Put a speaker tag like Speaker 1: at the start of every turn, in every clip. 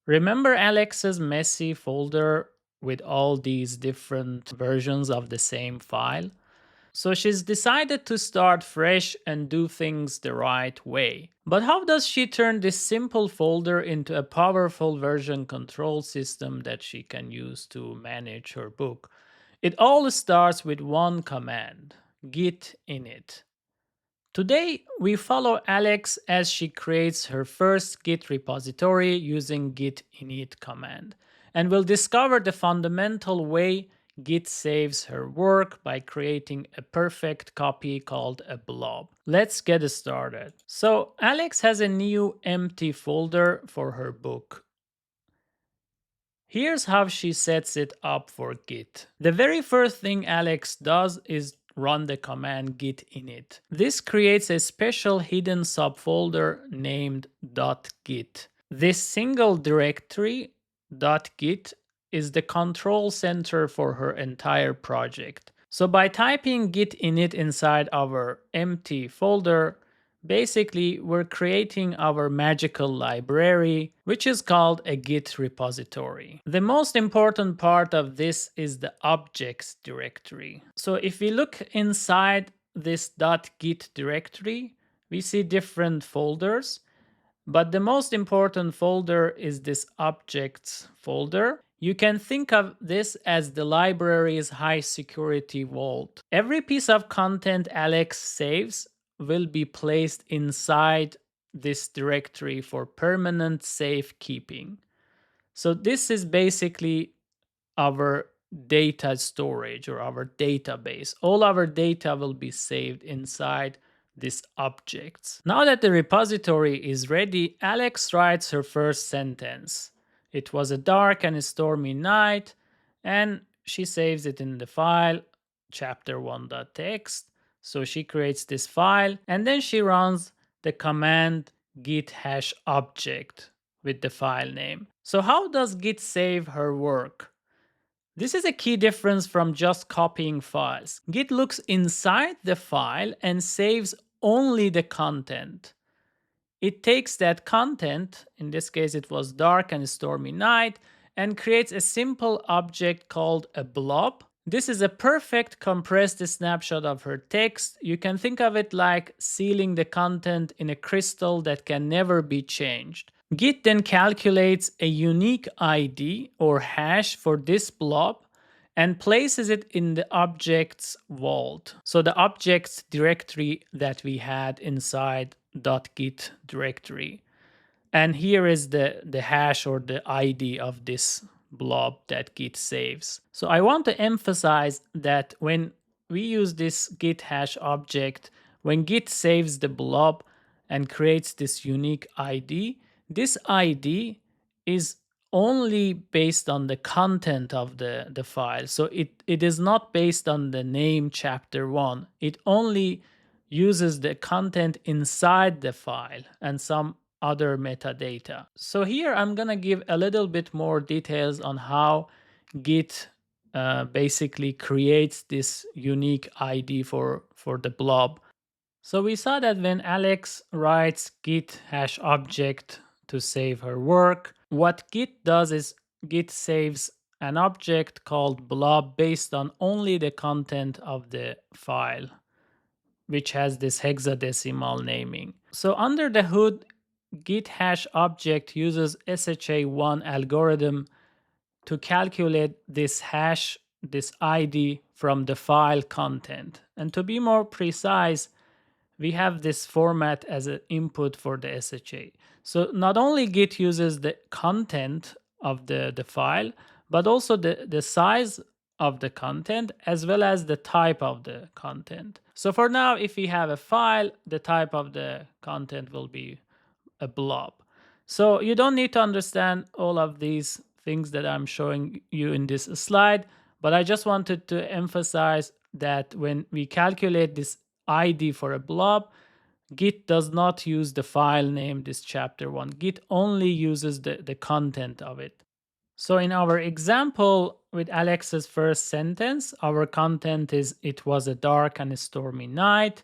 Speaker 1: Remember Alex's messy folder with all these different versions of the same file? So she's decided to start fresh and do things the right way. But how does she turn this simple folder into a powerful version control system that she can use to manage her book? It all starts with one command: git init. Today, we follow Alex as she creates her first Git repository using git init command, and we'll discover the fundamental way Git saves her work by creating a perfect copy called a blob. Let's get started. So, Alex has a new empty folder for her book. Here's how she sets it up for Git. The very first thing Alex does is run the command git init. This creates a special hidden subfolder named .git. This single directory, .git, is the control center for her entire project. So by typing git init inside our empty folder, basically we're creating our magical library, which is called a Git repository. The most important part of this is the objects directory. So if we look inside this .git directory, we see different folders, but the most important folder is this objects folder. You can think of this as the library's high security vault. Every piece of content Alex saves will be placed inside this directory for permanent safekeeping. So this is basically our data storage or our database. All our data will be saved inside these objects. Now that the repository is ready, Alex writes her first sentence. It was a dark and a stormy night, and she saves it in the file chapter1.txt. So she creates this file, and then she runs the command git hash object with the file name. So how does Git save her work? This is a key difference from just copying files. Git looks inside the file and saves only the content. It takes that content, in this case it was dark and stormy night, and creates a simple object called a blob. This is a perfect compressed snapshot of her text. You can think of it like sealing the content in a crystal that can never be changed. Git then calculates a unique ID or hash for this blob and places it in the objects vault. So the objects directory that we had inside .git directory. And here is the hash or the ID of this blob that Git saves. So I want to emphasize that when we use this git hash object, when Git saves the blob and creates this unique ID, this ID is only based on the content of the file. So it is not based on the name chapter 1. It only uses the content inside the file and some other metadata. So here I'm gonna give a little bit more details on how Git basically creates this unique ID for the blob. So we saw that when Alex writes git hash object to save her work, what Git does is Git saves an object called blob based on only the content of the file, which has this hexadecimal naming. So under the hood, git hash object uses SHA-1 algorithm to calculate this hash, this ID from the file content. And to be more precise, we have this format as an input for the SHA. So not only Git uses the content of the file, but also the size of the content as well as the type of the content. So for now, if we have a file, the type of the content will be a blob. So you don't need to understand all of these things that I'm showing you in this slide, but I just wanted to emphasize that when we calculate this ID for a blob, Git does not use the file name, this chapter 1. Git only uses the content of it. So in our example with Alex's first sentence, our content is it was a dark and a stormy night,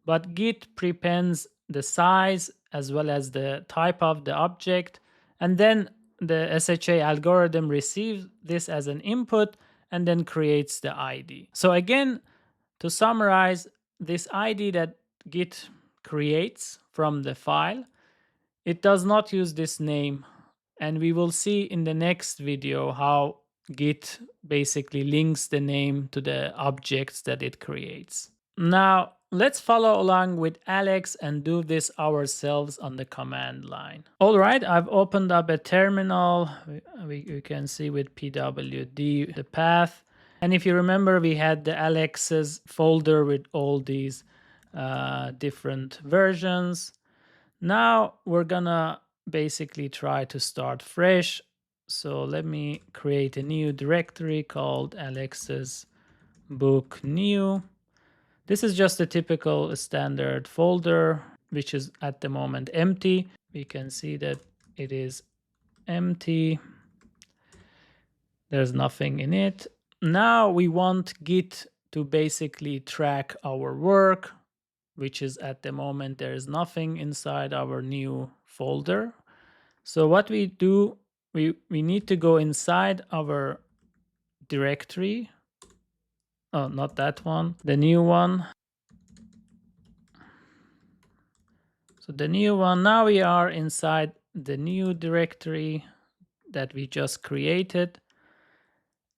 Speaker 1: but Git prepends the size as well as the type of the object, and then the SHA algorithm receives this as an input and then creates the ID. So again, to summarize, this ID that Git creates from the file, it does not use this name. And we will see in the next video how Git basically links the name to the objects that it creates. Now, let's follow along with Alex and do this ourselves on the command line. All right, I've opened up a terminal. We can see with pwd the path. And if you remember, we had the Alex's folder with all these different versions. Now we're gonna basically try to start fresh. So let me create a new directory called Alex's book new. This is just a typical standard folder, which is at the moment empty. We can see that it is empty. There's nothing in it. Now we want Git to basically track our work, which is at the moment there is nothing inside our new folder. So what we do, we need to go inside our directory. Oh, not that one, the new one. So the new one, now we are inside the new directory that we just created.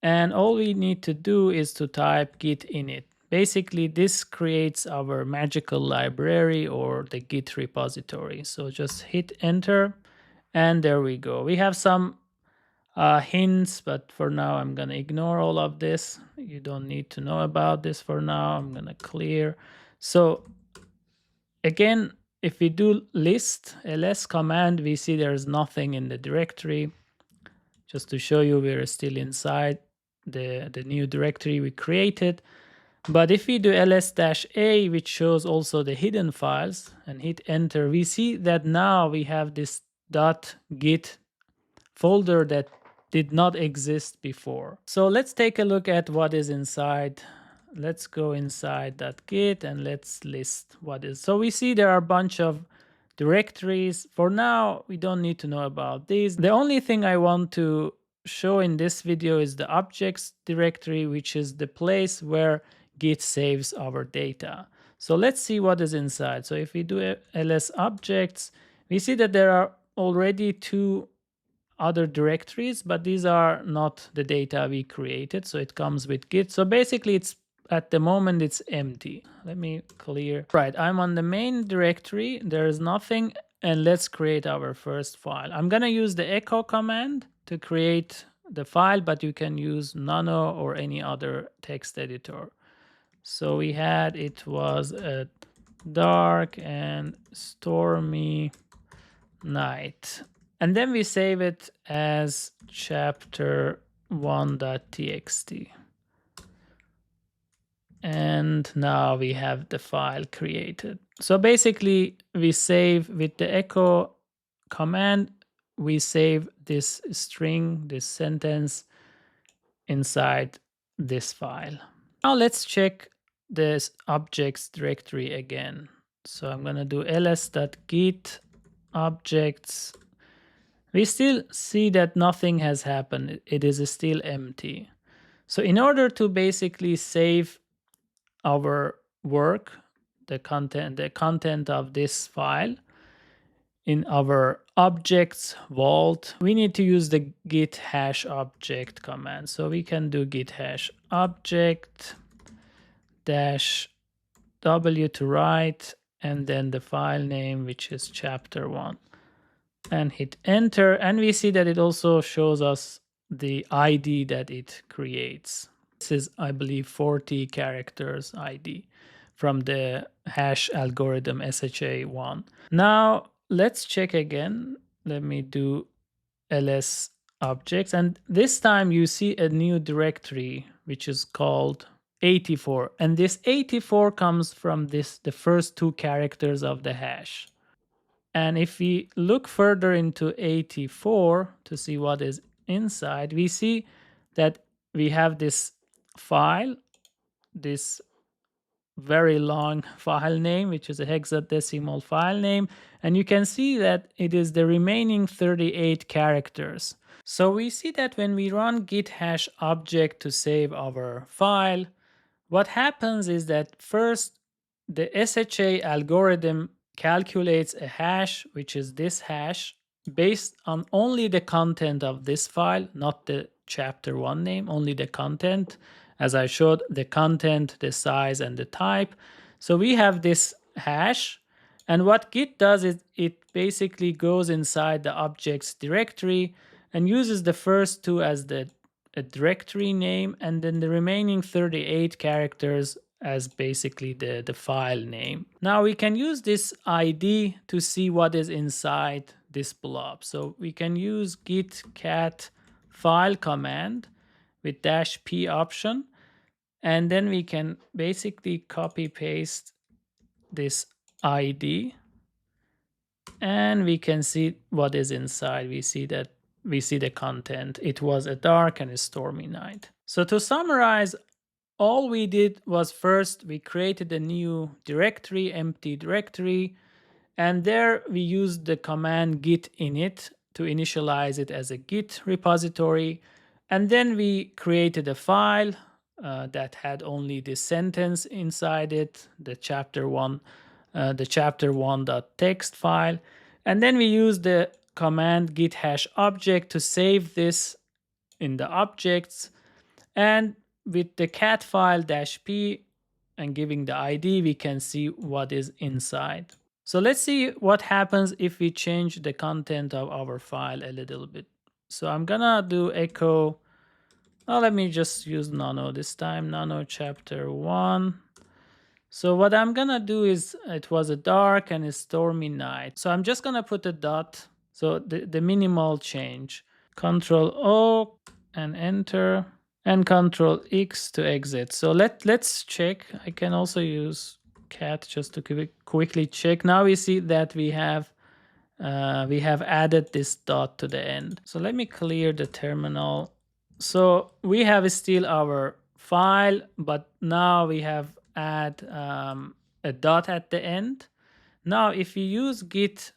Speaker 1: And all we need to do is to type git init. Basically, this creates our magical library or the Git repository. So just hit enter, and there we go. We have some hints, but for now, I'm going to ignore all of this. You don't need to know about this for now. I'm going to clear. So again, if we do list ls command, we see there's nothing in the directory. Just to show you, we're still inside the new directory we created. But if we do ls-a, which shows also the hidden files, and hit enter, we see that now we have this .git folder that did not exist before. So let's take a look at what is inside. Let's go inside .git and let's list what is. So we see there are a bunch of directories. For now, we don't need to know about these. The only thing I want to show in this video is the objects directory, which is the place where Git saves our data. So let's see what is inside. So if we do ls objects, we see that there are already two other directories, but these are not the data we created. So it comes with Git. So basically it's at the moment it's empty. Let me clear. Right, I'm on the main directory. There is nothing. And let's create our first file. I'm gonna use the echo command to create the file, but you can use nano or any other text editor. So we had, it was a dark and stormy night. And then we save it as chapter1.txt. And now we have the file created. So basically we save with the echo command, we save this string, this sentence inside this file. Now let's check this objects directory again. So I'm going to do ls.git objects. We still see that nothing has happened. It is still empty. So in order to basically save our work, the content of this file in our objects vault, we need to use the git hash object command. So we can do git hash object -w to write, and then the file name, which is chapter1, and hit enter. And we see that it also shows us the ID that it creates. This is, I believe, 40 characters ID from the hash algorithm SHA1. Now let's check again. Let me do ls objects, and this time you see a new directory which is called 84, and this 84 comes from the first two characters of the hash. And if we look further into 84 to see what is inside, we see that we have this file, this very long file name, which is a hexadecimal file name. And you can see that it is the remaining 38 characters. So we see that when we run git hash object to save our file, what happens is that first the SHA algorithm calculates a hash, which is this hash, based on only the content of this file, not the chapter 1 name, only the content. As I showed, the content, the size, and the type. So we have this hash, and what Git does is it basically goes inside the objects directory and uses the first two as the a directory name, and then the remaining 38 characters as basically the file name. Now we can use this ID to see what is inside this blob. So we can use git cat file command with -p option, and then we can basically copy paste this ID, and we can see what is inside. We see the content. It was a dark and a stormy night. So to summarize, all we did was first we created a new directory, empty directory, and there we used the command git init to initialize it as a Git repository. And then we created a file that had only this sentence inside it, the chapter1 chapter1.txt file. And then we use the command git hash object to save this in the objects. And with the cat file -p and giving the ID, we can see what is inside. So let's see what happens if we change the content of our file a little bit. So I'm gonna do echo. Oh, let me just use nano this time, nano chapter 1. So what I'm gonna do is, it was a dark and a stormy night. So I'm just gonna put a dot. So the minimal change. Control O and enter, and Control X to exit. So let's check. I can also use cat just to quickly check. Now we see that we have added this dot to the end. So let me clear the terminal. So we have still our file, but now we have add a dot at the end. Now if you use git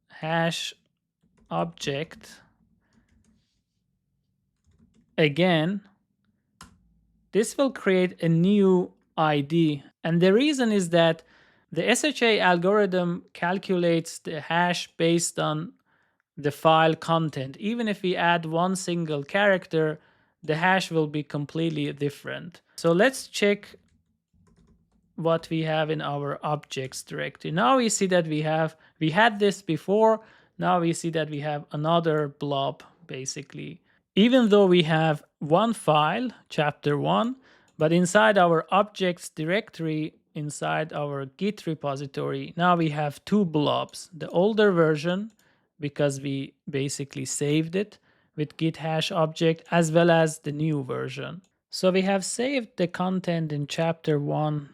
Speaker 1: hash object again, this will create a new ID. And the reason is that the SHA algorithm calculates the hash based on the file content. Even if we add one single character, the hash will be completely different. So let's check what we have in our objects directory. Now we see that we had this before. Now we see that we have another blob basically. Even though we have one file, chapter 1, but inside our objects directory, inside our Git repository, now we have two blobs. The older version, because we basically saved it with git hash object, as well as the new version. So we have saved the content in chapter 1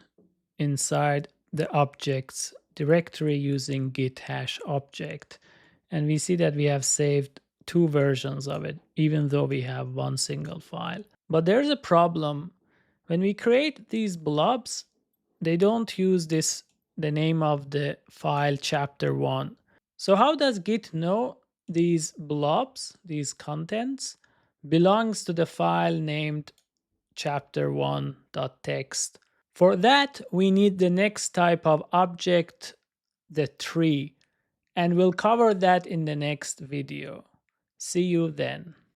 Speaker 1: inside the objects directory using git hash object. And we see that we have saved two versions of it, even though we have one single file. But there's a problem. When we create these blobs, they don't use the name of the file chapter 1. So how does Git know these blobs, these contents, belongs to the file named chapter1.txt? For that, we need the next type of object, the tree, and we'll cover that in the next video. See you then.